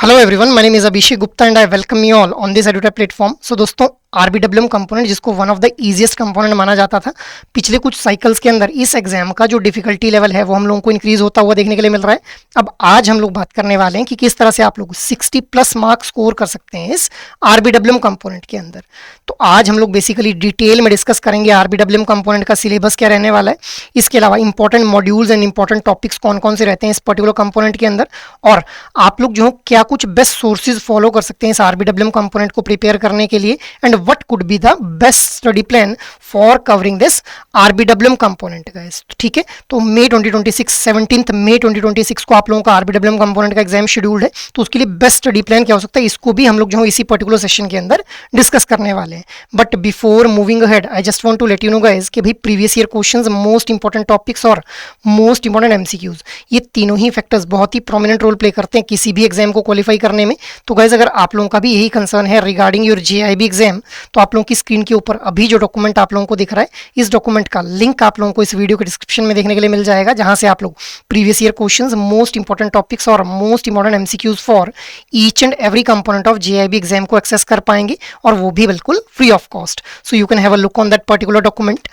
Hello everyone, my name is Abhishek Gupta and I welcome you all on this edutech platform. So दोस्तों, RBWM component जिसको one of the easiest component माना जाता था पिछले कुछ cycles के अंदर, इस एग्जाम का जो डिफिकल्टी लेवल है वो हम लोगों को इंक्रीज होता हुआ देखने के लिए मिल रहा है। अब आज हम लोग बात करने वाले हैं कि किस तरह से आप लोग 60 प्लस मार्क्स स्कोर कर सकते हैं इस आरबीडब्ल्यूएम कंपोनेंट के अंदर। तो आज हम लोग बेसिकली डिटेल में डिस्कस करेंगे आरबीडब्ल्यूएम कंपोनेंट का सिलेबस क्या रहने वाला है, इसके अलावा important modules and important topics कौन कौन से रहते हैं इस पर्टिकुलर कंपोनेंट के अंदर, और आप लोग जो है क्या कुछ बेस्ट सोर्सेज फॉलो कर सकते हैं इस आरबीडब्ल्यूएम कंपोनेंट को प्रिपेयर करने के लिए, and what could be the best study plan for covering this RBWM component guys. ठीक है, तो मई 2026 17 मई 2026 को आप लोगों का आरबीडब्ल्यूएम कंपोनेंट का एग्जाम शेड्यूल्ड है। तो उसके लिए बेस्ट स्टडी प्लान क्या हो सकता है, इसको भी हम लोग जो है इसी पर्टिकुलर सेशन के अंदर डिस्कस करने वाले हैं। But before moving ahead, I just want to let you know guys कि भाई previous year questions, most important topics और मोस्ट इंपॉर्टेंट एमसीक्यूज, ये तीनों ही फैक्टर्स बहुत ही प्रोमिनेंट रोल प्ले करते हैं किसी भी एग्जाम को क्वालिफाई करने में। तो गाइस, अगर आप लोगों का भी यही कंसर्न है रिगार्डिंग योर जेआईबी एग्जाम, तो आप लोगों की स्क्रीन के ऊपर अभी जो डॉक्यूमेंट आप लोगों को दिख रहा है, इस डॉक्यूमेंट का लिंक आप लोगों को इस वीडियो के डिस्क्रिप्शन में देखने के लिए मिल जाएगा, जहां से आप लोग previous year questions, most important topics और most important MCQs for each and every component of JAIIB exam को एक्सेस कर पाएंगे, और वो भी बिल्कुल free of cost. So you can have a look on that particular document.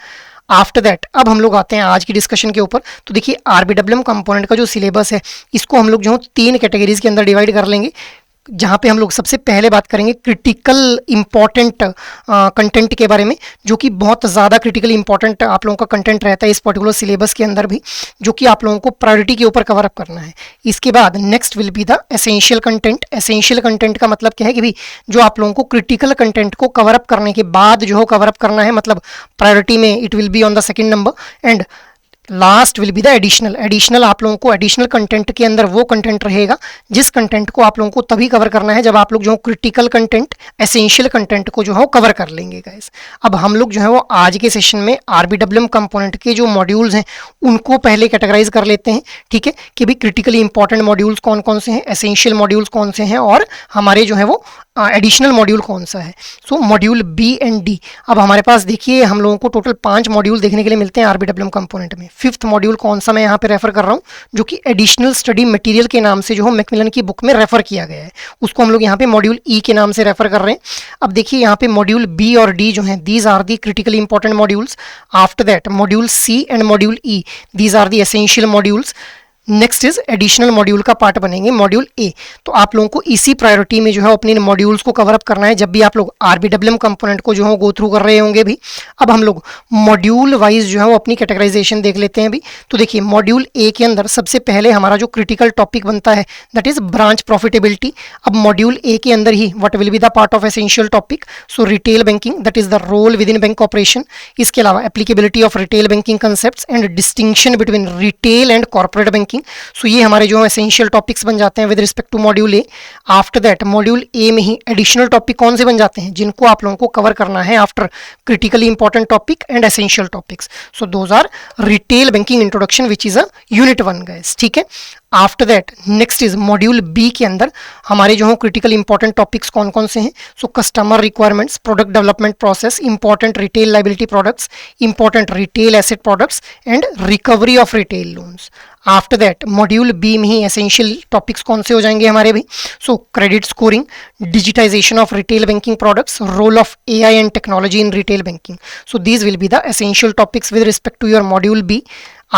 After that अब हम लोग आते हैं आज की डिस्कशन के ऊपर। तो देखिए, आरबीडब्ल्यूएम कंपोनेंट का जो सिलेबस है, इसको हम लोग जो 3 कैटेगरीज के अंदर डिवाइड कर लेंगे, जहाँ पे हम लोग सबसे पहले बात करेंगे क्रिटिकल इंपॉर्टेंट कंटेंट के बारे में, जो कि बहुत ज़्यादा क्रिटिकल इंपॉर्टेंट आप लोगों का कंटेंट रहता है इस पर्टिकुलर सिलेबस के अंदर भी, जो कि आप लोगों को प्रायोरिटी के ऊपर कवर अप करना है। इसके बाद next will be the essential content. Essential content का मतलब क्या है कि भाई जो आप लोगों को क्रिटिकल कंटेंट को कवर अप करने के बाद जो कवर अप करना है, मतलब प्रायोरिटी में it will be on the second number. And last will be the additional. Additional आप लोगों को एडिशनल कंटेंट के अंदर वो कंटेंट रहेगा जिस कंटेंट को आप लोगों को तभी कवर करना है जब आप लोग जो क्रिटिकल कंटेंट, एसेंशियल कंटेंट को जो है कवर कर लेंगे गाइस। अब हम लोग जो है वो आज के सेशन में आरबीडब्ल्यूएम कंपोनेंट के जो मॉड्यूल्स हैं उनको पहले कैटेगराइज कर लेते हैं। ठीक है, कि भी क्रिटिकली इंपॉर्टेंट मॉड्यूल्स कौन कौन से हैं, एसेंशियल मॉड्यूल्स कौन से हैं, और हमारे जो है वो एडिशनल मॉड्यूल कौन सा है। सो मॉड्यूल बी एंड डी। अब हमारे पास देखिए हम लोगों को टोटल 5 मॉड्यूल देखने के लिए मिलते हैं आरबीडब्ल्यूएम कंपोनेंट में। 5th मॉड्यूल कौन सा मैं यहाँ पे रेफर कर रहा हूँ, जो कि एडिशनल स्टडी मटेरियल के नाम से जो है मैकमिलन की बुक में रेफर किया गया है, उसको हम लोग यहाँ पे मॉड्यूल ई के नाम से रेफर कर रहे हैं। अब देखिए यहाँ पे मॉड्यूल बी और डी जो है, these are the critically important modules. After that module C and module E, these are the essential modules. Next is additional module का पार्ट बनेंगे मॉड्यूल ए। तो आप लोगों को इसी प्रायोरिटी में जो है अपने मॉड्यूल्स को कवर अप करना है जब भी आप लोग आरबीडब्ल्यूएम कंपोनेंट को जो है गो थ्रू कर रहे होंगे भी। अब हम लोग मॉड्यूल वाइज जो है वो अपनी कैटेगराइजेशन देख लेते हैं भी। तो देखिए मॉड्यूल ए के अंदर सबसे पहले हमारा जो क्रिटिकल टॉपिक बनता है दैट इज ब्रांच प्रॉफिटेबिलिटी। अब मॉड्यूल ए के अंदर ही what will be the part of essential topic, so retail banking, that is the role within bank operation. इसके अलावा applicability of retail banking concepts and distinction between retail and corporate banking. So ये हमारे जो essential topics बन जाते हैं with respect to module A. After that module A में ही एडिशनल टॉपिक कौन से बन जाते हैं जिनको आप लोगों को कवर करना है after critically important topic and essential topics. So those are retail banking introduction which is a unit 1 guys. ठीक है, after that next is module B के अंदर हमारे जो है क्रिटिकल इंपॉर्टेंट टॉपिक्स कौन कौन से हैं। So customer requirements, product development process, important retail liability products, important retail asset products and recovery of retail loans. After that module B में ही एसेंशियल टॉपिक्स कौन से हो जाएंगे हमारे भी। So credit scoring, digitisation of retail banking products, role of AI and technology in retail banking. So these will be the essential topics with respect to your module B.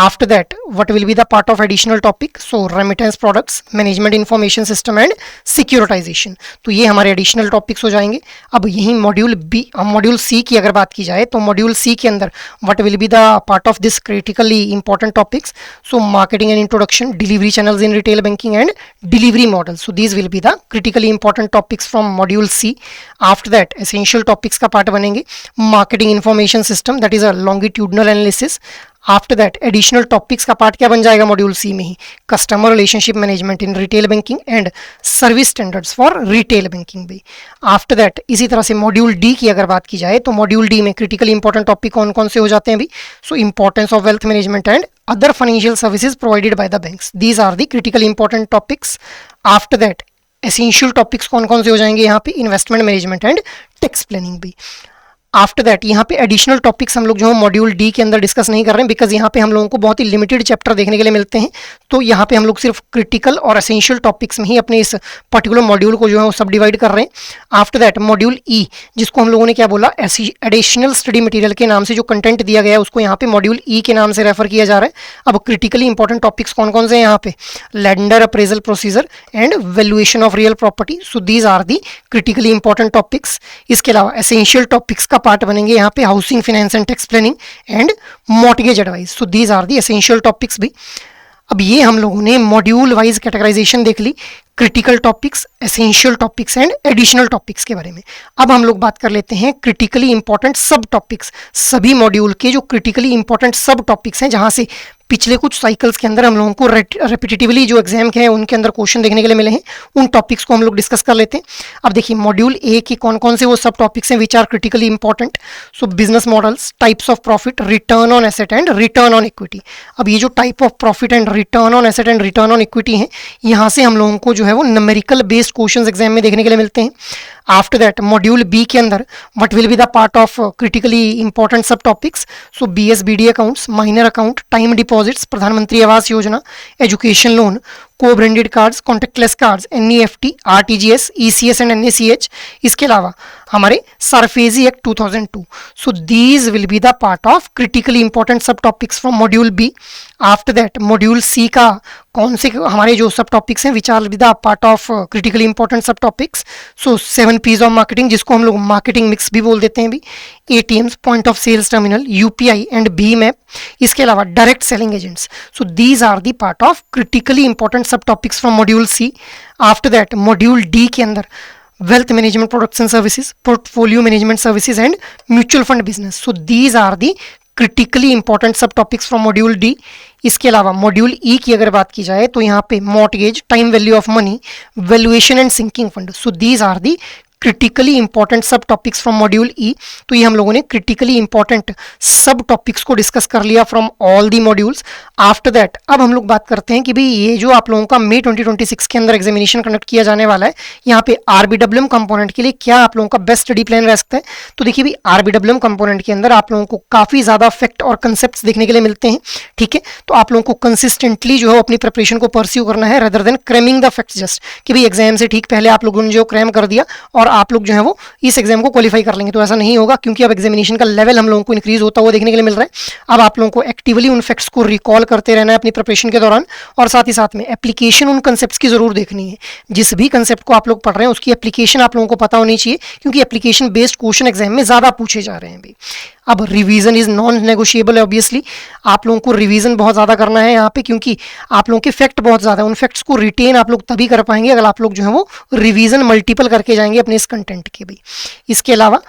After that, what will be the part of additional topic? So remittance products, management information system and securitization. तो ये हमारे additional topics हो जाएंगे। अब यही module B, module सी की अगर बात की जाए तो मॉड्यूल सी के अंदर what will be the part of this critically important topics? So marketing and introduction, delivery channels in retail banking and delivery models. So these will be the critically important topics from module C. After that, essential topics का part बनेंगे marketing information system, that is a longitudinal analysis. After that additional topics का part क्या बन जाएगा module C में ही, customer relationship management in retail banking and service standards for retail banking भी। After that इसी तरह से मॉड्यूल डी की अगर बात की जाए तो मॉड्यूल डी में क्रिटिकल इंपॉर्टेंट टॉपिक कौन कौन से हो जाते हैं भी। So importance of wealth management and other financial services provided by the banks, these are the critical important topics. After that essential topics कौन कौन से हो जाएंगे यहाँ पे, investment management and tax planning भी। आफ्टर दैट यहाँ पे एडिशनल टॉपिक्स हम लोग जो है मॉड्यूल डी के अंदर डिस्कस नहीं कर रहे हैं, बिकॉज यहाँ पे हम लोगों को बहुत ही लिमिटेड चैप्टर देखने के लिए मिलते हैं। तो यहाँ पे हम लोग सिर्फ क्रिटिकल और एसेंशियल टॉपिक्स में ही अपने इस पर्टिकुलर मॉड्यूल को जो है वो सब डिवाइड कर रहे हैं। आफ्टर दैट मॉड्यूल ई, जिसको हम लोगों ने क्या बोला, एडिशनल स्टडी मटेरियल के नाम से जो कंटेंट दिया गया है उसको यहाँ पे मॉड्यूल ई के नाम से रेफर किया जा रहा है। अब क्रिटिकली इंपॉर्टेंट टॉपिक्स कौन कौन से हैं यहाँ पे, lender appraisal procedure and valuation of real property, so these are the critically important topics. इसके अलावा एसेंशियल टॉपिक्स का पार्ट बनेंगे यहाँ पे housing finance and tax planning and mortgage advice, so these are the essential topics भी। अब ये हम लोगों ने मॉड्यूल वाइज कैटेगराइजेशन देख ली, critical topics, essential topics and additional topics के बारे में। अब हम लोग बात कर लेते हैं क्रिटिकली इंपॉर्टेंट सब टॉपिक्स, सभी मॉड्यूल के जो क्रिटिकली इंपॉर्टेंट सब टॉपिक्स हैं जहां से पिछले कुछ साइकिल्स के अंदर हम लोगों को रेपिटेटिवली जो एग्जाम के हैं उनके अंदर क्वेश्चन देखने के लिए मिले हैं, उन टॉपिक्स को हम लोग डिस्कस कर लेते हैं। अब देखिए मॉड्यूल ए के कौन कौन से वो सब टॉपिक्स हैं which are critically important. So business models, types of profit, return on asset and return on equity. अब ये जो type of profit and return on asset and return on equity है, यहाँ से हम लोगों को जो है वो न्यूमेरिकल बेस्ड क्वेश्चंस एग्जाम में देखने के लिए मिलते हैं। आफ्टर दैट मॉड्यूल बी के अंदर what will be the part of critically important सब topics, so BSBD accounts, minor account, time deposits, Pradhan Mantri Awas Yojana, education loan, co branded cards, contactless cards, NEFT, RTGS, ECS and NACH। इसके अलावा हमारे SARFAESI act 2002, so these will be the part of critically important सब topics from module B. After that module C का कौन से हमारे जो सब टॉपिक्स हैं which R B the part of critically important सब topics, so 7 P's of marketing, जिसको हम लोग मार्केटिंग मिक्स भी बोल देते हैं भी, ATMs, point of sales terminal, UPI and BMAP। इसके अलावा direct selling agents, so these are the part of critically important सब topics from module C. After that module D के अंदर wealth management products and services, portfolio management services and mutual fund business, so these are the critically important सब topics from module D. इसके अलावा module ई की अगर बात की जाए तो यहाँ पे mortgage, time value of money, valuation and sinking fund, so these are the critically important सब टॉपिक्स फ्रॉम मॉड्यूल ई। तो ये हम लोगों ने क्रिटिकली इंपॉर्टेंट सब टॉपिक्स को डिस्कस कर लिया from all the modules. After that अब हम लोग बात करते हैं कि भाई ये जो आप लोगों का मई 2026 के अंदर एग्जामिनेशन कंडक्ट किया जाने वाला है, यहाँ पे RBWM कंपोनेंट के लिए क्या आप लोगों का बेस्ट स्टडी प्लान रह सकता है। तो देखिए भाई RBWM कंपोनेंट के अंदर आप लोगों को काफ़ी ज़्यादा फैक्ट और कंसेप्ट देखने के लिए मिलते हैं, ठीक है। तो आप लोगों को कंसिस्टेंटली जो है अपनी प्रिपरेशन को परस्यू करना है rather than cramming the facts just कि भाई एग्जाम से ठीक पहले आप लोगों ने जो क्रैम कर दिया और आप लोग जो है वो इस एग्जाम को क्वालिफाई कर लेंगे, तो ऐसा नहीं होगा, क्योंकि अब एग्जामिनेशन का लेवल हम लोगों को इंक्रीज होता हुआ देखने के लिए मिल रहा है। अब आप लोगों को एक्टिवली उन फैक्ट्स को रिकॉल करते रहना है अपनी प्रिपरेशन के दौरान, और साथ ही साथ में एप्लीकेशन उन कंसेप्ट्स की जरूर देखनी है। जिस भी कंसेप्ट को आप लोग पढ़ रहे हैं उसकी एप्लीकेशन आप लोगों को पता होनी चाहिए, क्योंकि एप्लीकेशन बेस्ड क्वेश्चन एग्जाम में ज्यादा पूछे जा रहे हैं भाई। अब रिवीजन इज नॉन नेगोशिएबल है, ऑब्वियसली आप लोगों को रिवीजन बहुत ज़्यादा करना है यहाँ पे, क्योंकि आप लोगों के फैक्ट बहुत ज़्यादा है। उन फैक्ट्स को रिटेन आप लोग तभी कर पाएंगे अगर आप लोग जो है वो रिवीजन मल्टीपल करके जाएंगे अपने इस कंटेंट के भाई। इसके अलावा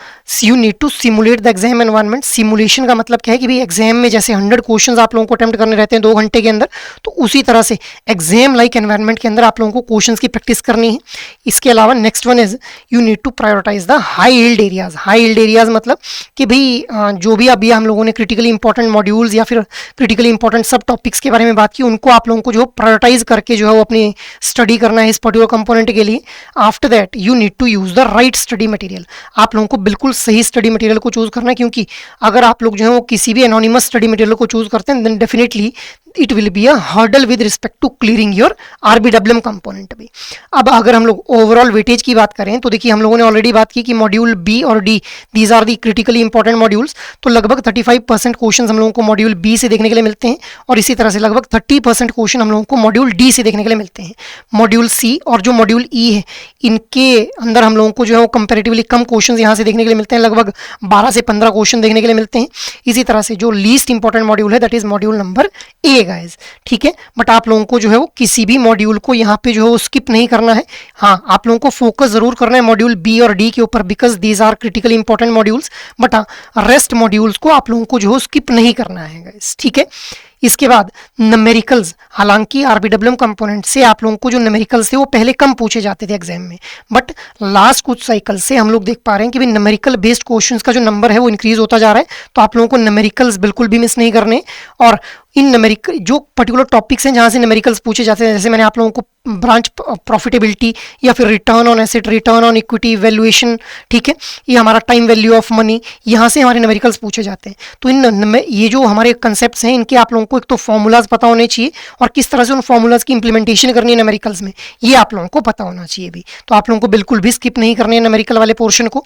you need to simulate the exam environment. Simulation का मतलब क्या है कि भाई एग्जाम में जैसे 100 क्वेश्चन आप लोगों को अटेम्प्ट करने रहते हैं 2 घंटे के अंदर, तो उसी तरह से एग्जाम लाइक एनवायरनमेंट के अंदर आप लोगों को क्वेश्चन की प्रैक्टिस करनी है। इसके अलावा next one is you need to prioritise the high yield areas. High yield areas मतलब कि भाई जो भी अभी हम लोगों ने क्रिटिकली इंपॉर्टेंट मॉड्यूल्स या फिर क्रिटिकली इंपॉर्टेंट सब टॉपिक्स के बारे में बात की, उनको आप लोगों को जो प्रायोरिटाइज करके जो है वो अपनी स्टडी करना है इस पर्टिकुलर कंपोनेंट के लिए। After that you need to use the right study material. आप लोगों को बिल्कुल सही स्टडी मटेरियल को चूज करना है, क्योंकि अगर आप लोग जो है वो किसी भी एनोनिमस स्टडी मटेरियल को चूज करते हैं then definitely it will be a hurdle with respect to clearing your RBWM component भी। अब अगर हम लोग ओवरऑल वेटेज की बात करें तो देखिए हम लोगों ने ऑलरेडी बात की कि मॉड्यूल बी और D these are the critically important modules, तो लगभग 35% क्वेश्चन हम लोगों को मॉड्यूल बी से देखने के लिए मिलते हैं, और इसी तरह से लगभग 30% क्वेश्चन हम लोगों को मॉड्यूल डी से देखने के लिए मिलते हैं। मॉड्यूल सी और जो मॉड्यूल ई है इनके अंदर हम लोगों को जो है वो कंपेरेटिवली कम क्वेश्चन यहाँ से देखने के लिए मिलते हैं, लगभग 12 से 15 क्वेश्चन देखने के लिए मिलते हैं। इसी तरह से जो लीस्ट इंपॉर्टेंट मॉड्यूल है that is module number A guys, ठीक है। बट आप लोगों को जो है वो किसी भी मॉड्यूल को यहाँ पे जो है वो स्किप नहीं करना है। हाँ, आप लोगों को फोकस जरूर करना है मॉड्यूल बी और डी के ऊपर, because these are critically important modules, but हाँ रेस्ट मॉड्यूल्स को आप लोगों को जो है स्किप नहीं करना है गाइस, ठीक है। इसके बाद न्यूमेरिकल्स, हालांकि RBWM कंपोनेंट से आप लोगों को जो न्यूमेरिकल्स थे वो पहले कम पूछे जाते थे एग्जाम में, बट लास्ट कुछ साइकिल से हम लोग देख पा रहे हैं कि भी न्यूमेरिकल बेस्ड क्वेश्चंस का जो नंबर है वो इंक्रीज होता जा रहा है। तो आप लोगों को न्यूमेरिकल्स बिल्कुल भी मिस नहीं करने, और इन न्यूमेरिकल जो पर्टिकुलर टॉपिक्स हैं जहाँ से न्यूमेरिकल्स पूछे जाते हैं, जैसे मैंने आप लोगों को ब्रांच प्रॉफिटेबिलिटी या फिर return on asset, return on equity, valuation, ठीक है, ये हमारा टाइम वैल्यू ऑफ मनी, यहाँ से हमारे न्यूमेरिकल्स पूछे जाते हैं। तो ये जो हमारे कंसेप्ट्स हैं इनके आप लोगों को एक तो फॉर्मूलाज पता होने चाहिए और किस तरह से उन फॉर्मूलाज की इंप्लीमेंटेशन करनी है न्यूमेरिकल्स में, ये आप लोगों को पता होना चाहिए भी। तो आप लोगों को बिल्कुल भी स्किप नहीं करनी है न्यूमेरिकल वाले पोर्शन को।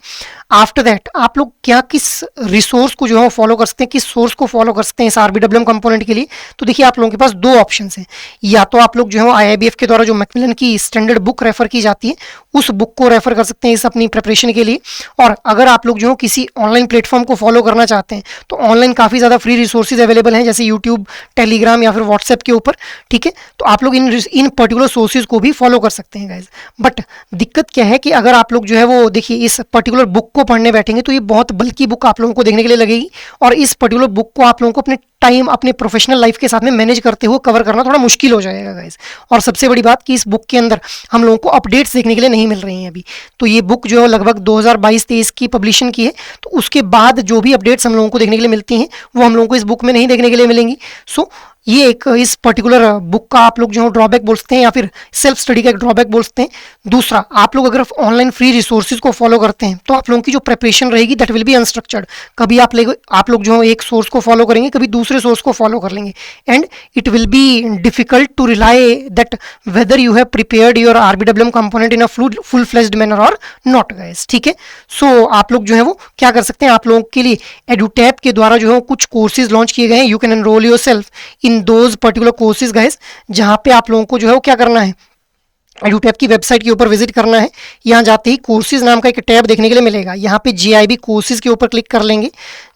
आफ्टर दैट आप लोग क्या किस रिसोर्स को जो है फॉलो कर सकते हैं, किस सोर्स को फॉलो कर सकते हैं इस आरबीडब्ल्यूएम कंपोनेंट के लिए। तो देखिए आप लोगों के पास दो ऑप्शन हैं, या तो आप लोग जो है आईआईबीएफ के द्वारा जो मैकमिलन की स्टैंडर्ड बुक रेफर की जाती है उस बुक को रेफर कर सकते हैं इस अपनी प्रिपरेशन के लिए। और अगर आप लोग जो किसी ऑनलाइन प्लेटफॉर्म को फॉलो करना चाहते हैं तो ऑनलाइन काफ़ी ज़्यादा फ्री रिसोर्सेज अवेलेबल हैं, जैसे यूट्यूब, टेलीग्राम या फिर व्हाट्सएप के ऊपर, ठीक है। तो आप लोग इन पर्टिकुलर सोर्सेज को भी फॉलो कर सकते हैं गाइज। बट दिक्कत क्या है कि अगर आप लोग जो है वो देखिए इस पर्टिकुलर बुक को पढ़ने बैठेंगे तो ये बहुत बल्कि बुक आप लोगों को देखने के लिए लगेगी, और इस पर्टिकुलर बुक को आप लोगों को अपने टाइम, अपने प्रोफेशनल लाइफ के साथ में मैनेज करते हुए कवर करना थोड़ा मुश्किल हो जाएगा गाइज। और सबसे बड़ी बात कि इस बुक के अंदर हम लोगों को अपडेट्स देखने के लिए नहीं मिल रही हैं अभी। तो ये बुक जो है लगभग 2022-23 की पब्लिशन की है, तो उसके बाद जो भी अपडेट्स हम लोगों को देखने के लिए मिलती हैं वो हम लोगों को इस बुक में नहीं देखने के लिए मिलेंगी। सो ये एक इस पर्टिकुलर बुक का आप लोग जो ड्रॉबैक बोल सकते हैं या फिर सेल्फ स्टडी का एक ड्रॉबैक बोल सकते हैं। दूसरा, आप लोग अगर ऑनलाइन फ्री रिसोर्सेज को फॉलो करते हैं तो आप लोगों की जो प्रिपरेशन रहेगी दैट विल बी अनस्ट्रक्चर्ड। कभी आप लोग जो एक सोर्स को फॉलो करेंगे, कभी दूसरे सोर्स को फॉलो कर लेंगे, and it will be difficult to rely that whether you have prepared your RBWM component in a full fledged manner और नॉट गाइस, ठीक है। सो आप लोग जो है वो क्या कर सकते हैं, आप लोगों के लिए एडुटैप के द्वारा जो है कुछ कोर्सेज लॉन्च किए गए हैं। You can enrol yourself in those particular courses guys, जहां पे आप लोगों को जो है वो क्या करना है, एडुटैप की वेबसाइट के ऊपर विजिट करना है। यहाँ जाते ही कोर्सेज नाम का एक टैब देखने के लिए मिलेगा, यहाँ पे जीआईबी कोर्सेज के ऊपर क्लिक कर लेंगे।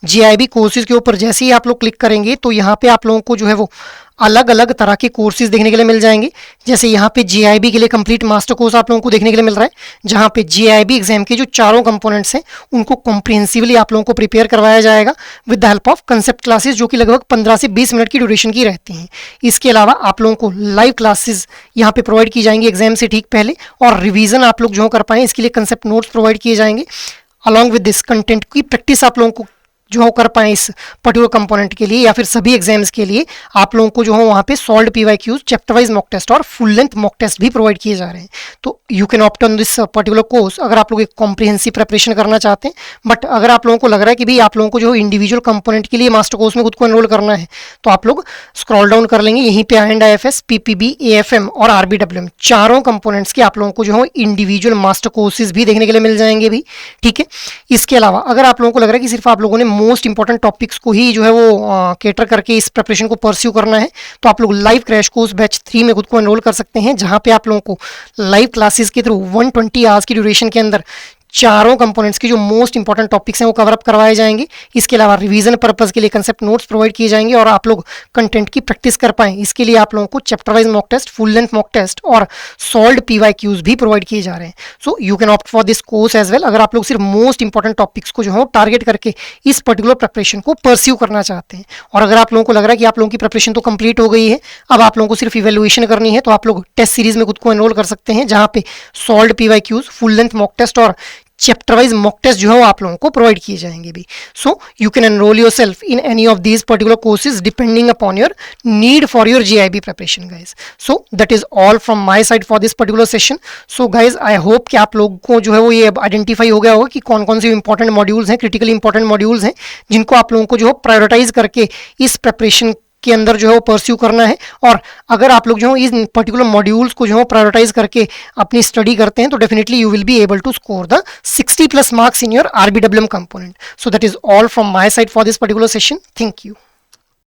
जीआईबी कोर्सेज के ऊपर जैसे ही आप लोग क्लिक करेंगे तो यहाँ पे आप लोगों को जो है वो अलग अलग तरह के कोर्सेज देखने के लिए मिल जाएंगे। जैसे यहाँ पे जीआईबी के लिए कंप्लीट मास्टर कोर्स आप लोगों को देखने के लिए मिल रहा है, जहाँ पे जीआईबी एग्जाम के जो चारों कंपोनेंट्स हैं उनको कॉम्प्रिहेंसिवली आप लोगों को प्रिपेयर करवाया जाएगा with the help of concept classes, जो कि लगभग 15 से 20 मिनट की ड्यूरेशन की रहती हैं। इसके अलावा आप लोगों को लाइव क्लासेस यहाँ पे प्रोवाइड की जाएंगी एग्जाम से ठीक पहले, और रिवीजन आप लोग जो कर पाएँ इसके लिए कंसेप्ट नोट्स प्रोवाइड किए जाएंगे। अलॉन्ग विद दिस कंटेंट की प्रैक्टिस आप लोगों को जो कर पाएँ इस पर्टिकुलर कंपोनेंट के लिए या फिर सभी एग्जाम्स के लिए आप लोगों को जो है वहाँ पे solved PYQs, chapter wise mock test और फुल लेंथ मॉक टेस्ट भी प्रोवाइड किए जा रहे हैं। तो you can opt on this particular course अगर आप लोग एक कॉम्प्रिहेंसिव प्रिपरेशन करना चाहते हैं। बट अगर आप लोगों को लग रहा है कि भाई आप लोगों को जो इंडिविजुअल कंपोनेंट के लिए मास्टर कोर्स में खुद को एनरोल करना है, तो आप लोग स्क्रॉल डाउन कर लेंगे, यहीं पे IND-IFS, PPB, AFM और RBWM चारों कंपोनेंट्स के आप लोगों को जो है इंडिविजुअल मास्टर कोर्सेज भी देखने के लिए मिल जाएंगे भी, ठीक है। इसके अलावा अगर आप लोगों को लग रहा है कि सिर्फ आप लोगों ने मोस्ट इंपॉर्टेंट टॉपिक्स को ही जो है वो केटर करके इस प्रिपरेशन को परस्यू करना है, तो आप लोग लाइव क्रैश कोर्स बैच 3 में खुद को एनरोल कर सकते हैं, जहां पे आप लोगों को लाइव क्लासेस के थ्रू 120 आवर्स की ड्यूरेशन के अंदर चारों कंपोनेंट्स के जो मोस्ट इंपॉर्टेंट टॉपिक्स हैं वो कवर अप करवाए जाएंगे। इसके अलावा रिवीजन पर्पस के लिए कंसेप्ट नोट्स प्रोवाइड किए जाएंगे और आप लोग कंटेंट की प्रैक्टिस कर पाएं, इसके लिए आप लोगों को chapter wise mock test, full length mock test और सॉल्व्ड पीवाईक्यूज भी प्रोवाइड किए जा रहे हैं। So you can opt for this course as well अगर आप लोग सिर्फ मोस्ट इंपॉर्टेंट टॉपिक्स को जो है टारगेट करके इस पर्टिकुलर प्रिपरेशन को परस्यू करना चाहते हैं। और अगर आप लोगों को लग रहा है कि आप लोगों की प्रिपरेशन तो कंप्लीट हो गई है, अब आप लोगों को सिर्फ इवेल्युएशन करनी है, तो आप लोग टेस्ट सीरीज में खुद को एनरोल कर सकते हैं, जहां पे solved PYQs, full length mock test और चैप्टर वाइज मॉक टेस्ट जो है वो आप लोगों को प्रोवाइड किए जाएंगे भी। सो you can enrol yourself in any of these particular courses depending upon your need for your GIB preparation guys. So that is all from my side for this particular session. So guys I hope कि आप लोगों को जो है वो ये identify हो गया होगा कि कौन कौन से इंपॉर्टेंट मॉड्यूल्स हैं, क्रिटिकली इंपॉर्टेंट मॉड्यूल्स हैं, जिनको आप लोगों को जो है प्रायोरिटाइज करके इस प्रिपरेशन के अंदर जो है वो परस्यू करना है। और अगर आप लोग जो है इन पर्टिकुलर मॉड्यूल्स को जो है प्रायोरिटाइज करके अपनी स्टडी करते हैं तो definitely you will be able to score the 60+ marks in your RBWM component. So that is all from my side for this particular session. Thank you.